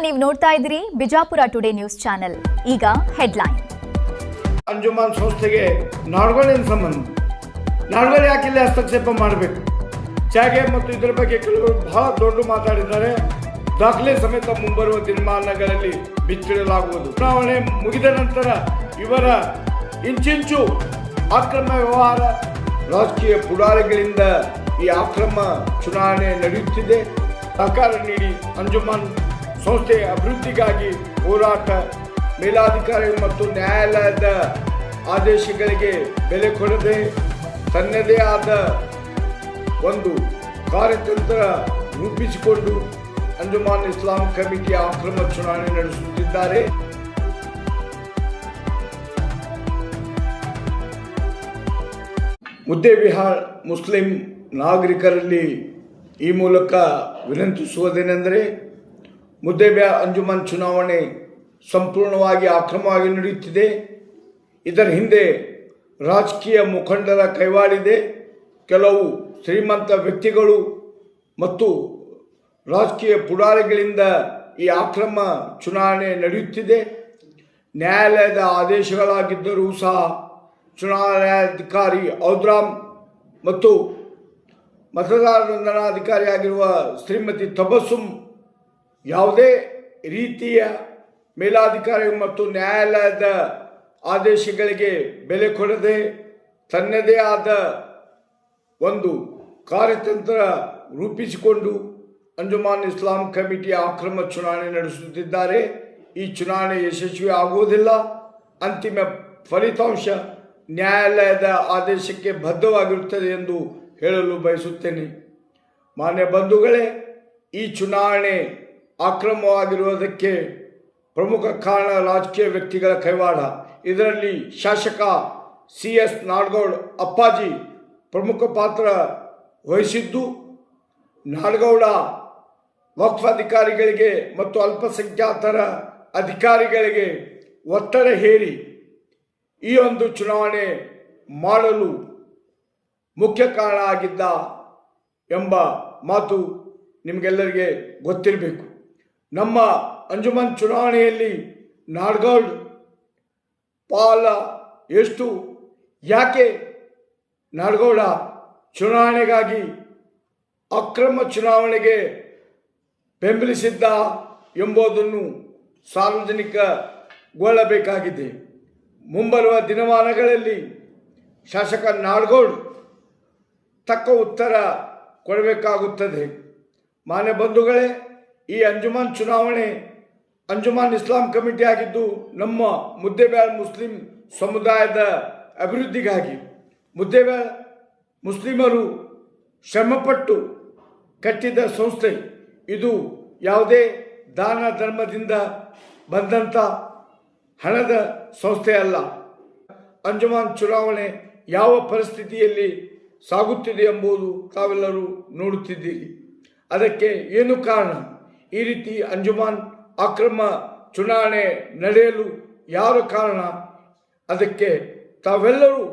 ನೀವು ನೋಡ್ತಾ ಇದ್ದೀರಿ ಬಿಜಾಪುರ ಟುಡೇ ನ್ಯೂಸ್ ಚಾನೆಲ್. ಈಗ ಹೆಡ್ಲೈನ್. ಅಂಜುಮಾನ್ ಸಂಸ್ಥೆಗೆ ನಾಡ್ಗಳಿನ ಸಂಬಂಧ ನಾಡ್ಗಳು ಯಾಕಿಲ್ಲ ಹಸ್ತಕ್ಷೇಪ ಮಾಡಬೇಕು ಜಾಗೆ ಮತ್ತು ಇದರ ಬಗ್ಗೆ ಕೆಲವರು ಬಹಳ ದೊಡ್ಡ ಮಾತಾಡಿದ್ದಾರೆ. ದಾಖಲೆ ಸಮೇತ ಮುಂಬರುವ ದಿನಮಾನಗಳಲ್ಲಿ ಬಿಚ್ಚಿಡಲಾಗುವುದು. ಚುನಾವಣೆ ಮುಗಿದ ನಂತರ ಇವರ ಇಂಚಿಂಚು ಅಕ್ರಮ ವ್ಯವಹಾರ, ರಾಜಕೀಯ ಪುಡಾರಿಗಳಿಂದ ಈ ಅಕ್ರಮ ಚುನಾವಣೆ ನಡೆಯುತ್ತಿದೆ. ಸಹಕಾರ ನೀಡಿ ಅಂಜುಮಾನ್ ಸಂಸ್ಥೆಯ ಅಭಿವೃದ್ಧಿಗಾಗಿ ಹೋರಾಟ, ಮೇಲಾಧಿಕಾರಿ ಮತ್ತು ನ್ಯಾಯಾಲಯದ ಆದೇಶಗಳಿಗೆ ಬೆಲೆ ಕೊಡದೆ ತನ್ನದೇ ಆದ ಒಂದು ಕಾರ್ಯತಂತ್ರ ರೂಪಿಸಿಕೊಂಡು ಅಂಜುಮಾನ್ ಇಸ್ಲಾಂ ಕಮಿಟಿಯ ಅಕ್ರಮ ಚುನಾವಣೆ ನಡೆಸುತ್ತಿದ್ದಾರೆ. ಮುದ್ದೇಬಿಹಾರ್ ಮುಸ್ಲಿಂ ನಾಗರಿಕರಲ್ಲಿ ಈ ಮೂಲಕ ವಿನಂತಿಸುವುದೇನೆಂದರೆ, ಮುದ್ದೇಬಿಹಾರ್ ಅಂಜುಮನ್ ಚುನಾವಣೆ ಸಂಪೂರ್ಣವಾಗಿ ಅಕ್ರಮವಾಗಿ ನಡೆಯುತ್ತಿದೆ. ಇದರ ಹಿಂದೆ ರಾಜಕೀಯ ಮುಖಂಡರ ಕೈವಾಡಿದೆ. ಕೆಲವು ಶ್ರೀಮಂತ ವ್ಯಕ್ತಿಗಳು ಮತ್ತು ರಾಜಕೀಯ ಪುಡಾರಿಗಳಿಂದ ಈ ಅಕ್ರಮ ಚುನಾವಣೆ ನಡೆಯುತ್ತಿದೆ. ನ್ಯಾಯಾಲಯದ ಆದೇಶಗಳಾಗಿದ್ದರೂ ಸಹ ಚುನಾವಣಾಧಿಕಾರಿ ಔದ್ರಾಮ್ ಮತ್ತು ಮತದಾರ ನೋಂದಣಾಧಿಕಾರಿಯಾಗಿರುವ ಶ್ರೀಮತಿ ತಬಸ್ಸುಮ್ ಯಾವುದೇ ರೀತಿಯ ಮೇಲಾಧಿಕಾರಿ ಮತ್ತು ನ್ಯಾಯಾಲಯದ ಆದೇಶಗಳಿಗೆ ಬೆಲೆ ಕೊಡದೆ ತನ್ನದೇ ಆದ ಒಂದು ಕಾರ್ಯತಂತ್ರ ರೂಪಿಸಿಕೊಂಡು ಅಂಜುಮಾನ್ ಇಸ್ಲಾಂ ಕಮಿಟಿಯ ಅಕ್ರಮ ಚುನಾವಣೆ ನಡೆಸುತ್ತಿದ್ದಾರೆ. ಈ ಚುನಾವಣೆ ಯಶಸ್ವಿ ಆಗುವುದಿಲ್ಲ. ಅಂತಿಮ ಫಲಿತಾಂಶ ನ್ಯಾಯಾಲಯದ ಆದೇಶಕ್ಕೆ ಬದ್ಧವಾಗಿರುತ್ತದೆ ಎಂದು ಹೇಳಲು ಬಯಸುತ್ತೇನೆ. ಮಾನ್ಯ ಬಂಧುಗಳೇ, ಈ ಚುನಾವಣೆ ಅಕ್ರಮವಾಗಿರುವುದಕ್ಕೆ ಪ್ರಮುಖ ಕಾರಣ ರಾಜಕೀಯ ವ್ಯಕ್ತಿಗಳ ಕೈವಾಡ. ಇದರಲ್ಲಿ ಶಾಸಕ CS ನಾಡಗೌಡ ಅಪ್ಪಾಜಿ ಪ್ರಮುಖ ಪಾತ್ರ ವಹಿಸಿದ್ದು, ನಾಡಗೌಡ ವಕ್ಫ್ ಅಧಿಕಾರಿಗಳಿಗೆ ಮತ್ತು ಅಲ್ಪಸಂಖ್ಯಾತರ ಅಧಿಕಾರಿಗಳಿಗೆ ಒತ್ತಡ ಹೇರಿ ಈ ಒಂದು ಚುನಾವಣೆ ಮಾಡಲು ಮುಖ್ಯ ಕಾರಣ ಆಗಿದ್ದ ಎಂಬ ಮಾತು ನಿಮಗೆಲ್ಲರಿಗೆ ಗೊತ್ತಿರಬೇಕು. ನಮ್ಮ ಅಂಜುಮನ್ ಚುನಾವಣೆಯಲ್ಲಿ ನಾಡಗೌಡ ಪಾಲ ಎಷ್ಟು, ಯಾಕೆ ನಾಡಗೌಡ ಚುನಾವಣೆಗಾಗಿ ಅಕ್ರಮ ಚುನಾವಣೆಗೆ ಬೆಂಬಲಿಸಿದ್ದ ಎಂಬುದನ್ನು ಸಾರ್ವಜನಿಕಗೊಳ್ಳಬೇಕಾಗಿದೆ. ಮುಂಬರುವ ದಿನಮಾನಗಳಲ್ಲಿ ಶಾಸಕ ನಾಡಗೌಡ ತಕ್ಕ ಉತ್ತರ ಕೊಡಬೇಕಾಗುತ್ತದೆ. ಮಾನ್ಯ ಬಂಧುಗಳೇ, ಈ ಅಂಜುಮನ್ ಚುನಾವಣೆ ಅಂಜುಮನ್ ಇಸ್ಲಾಂ ಕಮಿಟಿ ಆಗಿದ್ದು ನಮ್ಮ ಮುದ್ದೇಬಿಹಾರ್ ಮುಸ್ಲಿಂ ಸಮುದಾಯದ ಅಭಿವೃದ್ಧಿಗಾಗಿ, ಮುದ್ದೇಬಿಹಾರ್ ಮುಸ್ಲಿಮರು ಶ್ರಮಪಟ್ಟು ಕಟ್ಟಿದ ಸಂಸ್ಥೆ. ಇದು ಯಾವುದೇ ದಾನ ಧರ್ಮದಿಂದ ಬಂದಂಥ ಹಣದ ಸಂಸ್ಥೆ ಅಲ್ಲ. ಅಂಜುಮನ್ ಚುನಾವಣೆ ಯಾವ ಪರಿಸ್ಥಿತಿಯಲ್ಲಿ ಸಾಗುತ್ತಿದೆ ಎಂಬುದು ತಾವೆಲ್ಲರೂ ನೋಡುತ್ತಿದ್ದೀರಿ. ಅದಕ್ಕೆ ಏನು ಕಾರಣ? ಈ ರೀತಿ ಅಂಜುಮನ್ ಅಕ್ರಮ ಚುನಾವಣೆ ನಡೆಯಲು ಯಾರು ಕಾರಣ? ಅದಕ್ಕೆ ತಾವೆಲ್ಲರೂ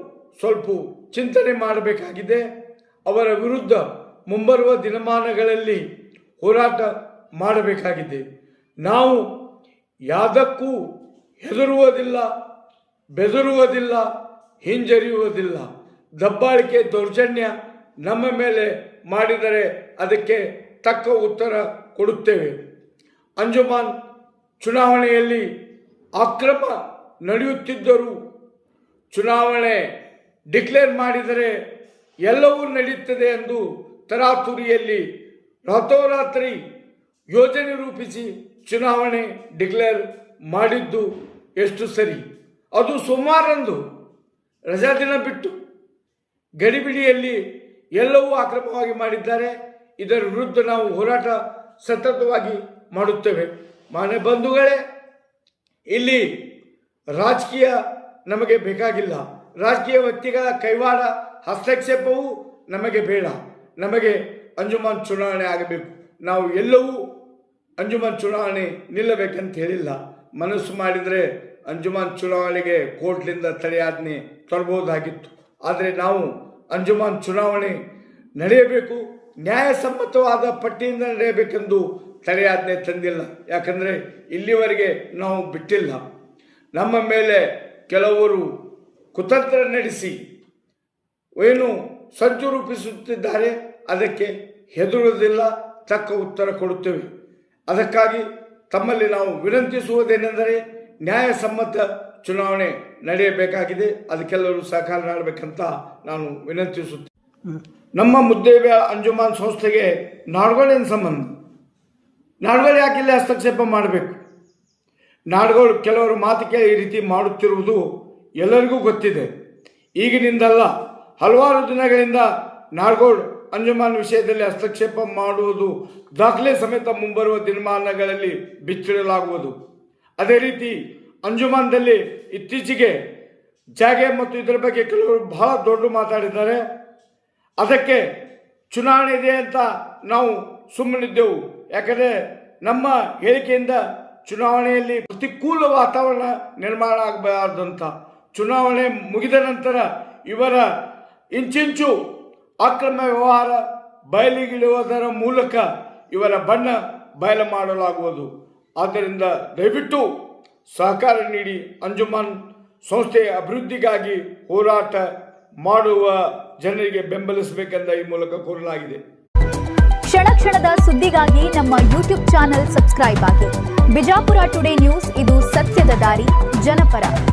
ಸ್ವಲ್ಪ ಚಿಂತನೆ ಮಾಡಬೇಕಾಗಿದೆ. ಅವರ ವಿರುದ್ಧ ಮುಂಬರುವ ದಿನಮಾನಗಳಲ್ಲಿ ಹೋರಾಟ ಮಾಡಬೇಕಾಗಿದೆ. ನಾವು ಯಾವುದಕ್ಕೂ ಹೆದರುವುದಿಲ್ಲ, ಬೆದರುವುದಿಲ್ಲ, ಹಿಂಜರಿಯುವುದಿಲ್ಲ. ದಬ್ಬಾಳಿಕೆ ದೌರ್ಜನ್ಯ ನಮ್ಮ ಮೇಲೆ ಮಾಡಿದರೆ ಅದಕ್ಕೆ ತಕ್ಕ ಉತ್ತರ ಕೊಡುತ್ತೇವೆ. ಅಂಜುಮನ್ ಚುನಾವಣೆಯಲ್ಲಿ ಅಕ್ರಮ ನಡೆಯುತ್ತಿದ್ದರೂ ಚುನಾವಣೆ ಡಿಕ್ಲೇರ್ ಮಾಡಿದರೆ ಎಲ್ಲವೂ ನಡೆಯುತ್ತದೆ ಎಂದು ತರಾತುರಿಯಲ್ಲಿ ರಾತ್ರೋರಾತ್ರಿ ಯೋಜನೆ ರೂಪಿಸಿ ಚುನಾವಣೆ ಡಿಕ್ಲೇರ್ ಮಾಡಿದ್ದು ಎಷ್ಟು ಸರಿ? ಅದು ಸೋಮವಾರಂದು ರಜಾ ದಿನ ಬಿಟ್ಟು ಗಡಿಬಿಡಿಯಲ್ಲಿ ಎಲ್ಲವೂ ಅಕ್ರಮವಾಗಿ ಮಾಡಿದ್ದಾರೆ. ಇದರ ವಿರುದ್ಧ ನಾವು ಹೋರಾಟ ಸತತವಾಗಿ ಮಾಡುತ್ತೇವೆ. ಮಾನ್ಯ ಬಂಧುಗಳೇ, ಇಲ್ಲಿ ರಾಜಕೀಯ ನಮಗೆ ಬೇಕಾಗಿಲ್ಲ. ರಾಜಕೀಯ ವ್ಯಕ್ತಿಗಳ ಕೈವಾಡ ಹಸ್ತಕ್ಷೇಪವೂ ನಮಗೆ ಬೇಡ. ನಮಗೆ ಅಂಜುಮನ್ ಚುನಾವಣೆ ಆಗಬೇಕು. ನಾವು ಎಲ್ಲವೂ ಅಂಜುಮನ್ ಚುನಾವಣೆ ನಿಲ್ಲಬೇಕಂತ ಹೇಳಿಲ್ಲ. ಮನಸ್ಸು ಮಾಡಿದರೆ ಅಂಜುಮನ್ ಚುನಾವಣೆಗೆ ಕೋರ್ಟ್ಲಿಂದ ತಡೆಯಾಜ್ಞೆ ತರಬಹುದಾಗಿತ್ತು. ಆದರೆ ನಾವು ಅಂಜುಮನ್ ಚುನಾವಣೆ ನಡೆಯಬೇಕು, ನ್ಯಾಯಸಮ್ಮತವಾದ ಪಟ್ಟಿಯಿಂದ ನಡೆಯಬೇಕೆಂದು ತಡೆಯಾಜ್ಞೆ ತಂದಿಲ್ಲ. ಯಾಕಂದರೆ ಇಲ್ಲಿವರೆಗೆ ನಾವು ಬಿಟ್ಟಿಲ್ಲ. ನಮ್ಮ ಮೇಲೆ ಕೆಲವರು ಕುತಂತ್ರ ನಡೆಸಿ ಏನು ಸಂಚು ರೂಪಿಸುತ್ತಿದ್ದಾರೆ, ಅದಕ್ಕೆ ಹೆದರುವುದಿಲ್ಲ, ತಕ್ಕ ಉತ್ತರ ಕೊಡುತ್ತೇವೆ. ಅದಕ್ಕಾಗಿ ತಮ್ಮಲ್ಲಿ ನಾವು ವಿನಂತಿಸುವುದೇನೆಂದರೆ ನ್ಯಾಯಸಮ್ಮತ ಚುನಾವಣೆ ನಡೆಯಬೇಕಾಗಿದೆ. ಅದಕ್ಕೆಲ್ಲರೂ ಸಹಕಾರ ನೀಡಬೇಕಂತ ನಾನು ವಿನಂತಿಸುತ್ತೇನೆ. ನಮ್ಮ ಮುದ್ದೇಬಿಹಾಳ್ ಅಂಜುಮನ್ ಸಂಸ್ಥೆಗೆ ನಾಡ್ಗೋಳಿನ ಸಂಬಂಧ, ನಾಡ್ಗೋಳು ಯಾಕೆ ಇಲ್ಲಿ ಹಸ್ತಕ್ಷೇಪ ಮಾಡಬೇಕು? ನಾಡ್ಗೋಳು ಕೆಲವರು ಮಾತು ಕೇಳಿ ಈ ರೀತಿ ಮಾಡುತ್ತಿರುವುದು ಎಲ್ಲರಿಗೂ ಗೊತ್ತಿದೆ. ಈಗಿನಿಂದಲ್ಲ, ಹಲವಾರು ದಿನಗಳಿಂದ ನಾಡ್ಗೋಳು ಅಂಜುಮನ್ ವಿಷಯದಲ್ಲಿ ಹಸ್ತಕ್ಷೇಪ ಮಾಡುವುದು ದಾಖಲೆ ಸಮೇತ ಮುಂಬರುವ ದಿನಮಾನಗಳಲ್ಲಿ ಬಿಚ್ಚಿಡಲಾಗುವುದು. ಅದೇ ರೀತಿ ಅಂಜುಮನ್ದಲ್ಲಿ ಇತ್ತೀಚೆಗೆ ಜಾಗೆ ಮತ್ತು ಇದರ ಬಗ್ಗೆ ಕೆಲವರು ಬಹಳ ದೊಡ್ಡ ಮಾತಾಡಿದ್ದಾರೆ. ಅದಕ್ಕೆ ಚುನಾವಣೆ ಇದೆ ಅಂತ ನಾವು ಸುಮ್ಮನಿದ್ದೆವು. ಯಾಕಂದರೆ ನಮ್ಮ ಹೇಳಿಕೆಯಿಂದ ಚುನಾವಣೆಯಲ್ಲಿ ಪ್ರತಿಕೂಲ ವಾತಾವರಣ ನಿರ್ಮಾಣ ಆಗಬಾರ್ದಂತ. ಚುನಾವಣೆ ಮುಗಿದ ನಂತರ ಇವರ ಇಂಚಿಂಚು ಅಕ್ರಮ ವ್ಯವಹಾರ ಬಯಲಿಗಿಡುವುದರ ಮೂಲಕ ಇವರ ಬಣ್ಣ ಬಯಲು ಮಾಡಲಾಗುವುದು. ಆದ್ದರಿಂದ ದಯವಿಟ್ಟು ಸಹಕಾರ ನೀಡಿ ಅಂಜುಮನ್ ಸಂಸ್ಥೆಯ ಅಭಿವೃದ್ಧಿಗಾಗಿ ಹೋರಾಟ ಮಾಡುವ ಜನರಿಗೆ ಬೆಂಬಲಿಸಬೇಕೆಂದ ಈ ಮೂಲಕ ಕೋರಲಾಗಿದೆ. ಕ್ಷಣ ಕ್ಷಣದ ಸುದ್ದಿಗಾಗಿ ನಮ್ಮ ಯೂಟ್ಯೂಬ್ ಚಾನೆಲ್ ಸಬ್ಸ್ಕ್ರೈಬ್ ಆಗಿ. ಬಿಜಾಪುರ ಟುಡೇ ನ್ಯೂಸ್, ಇದು ಸತ್ಯದ ದಾರಿ, ಜನಪರ.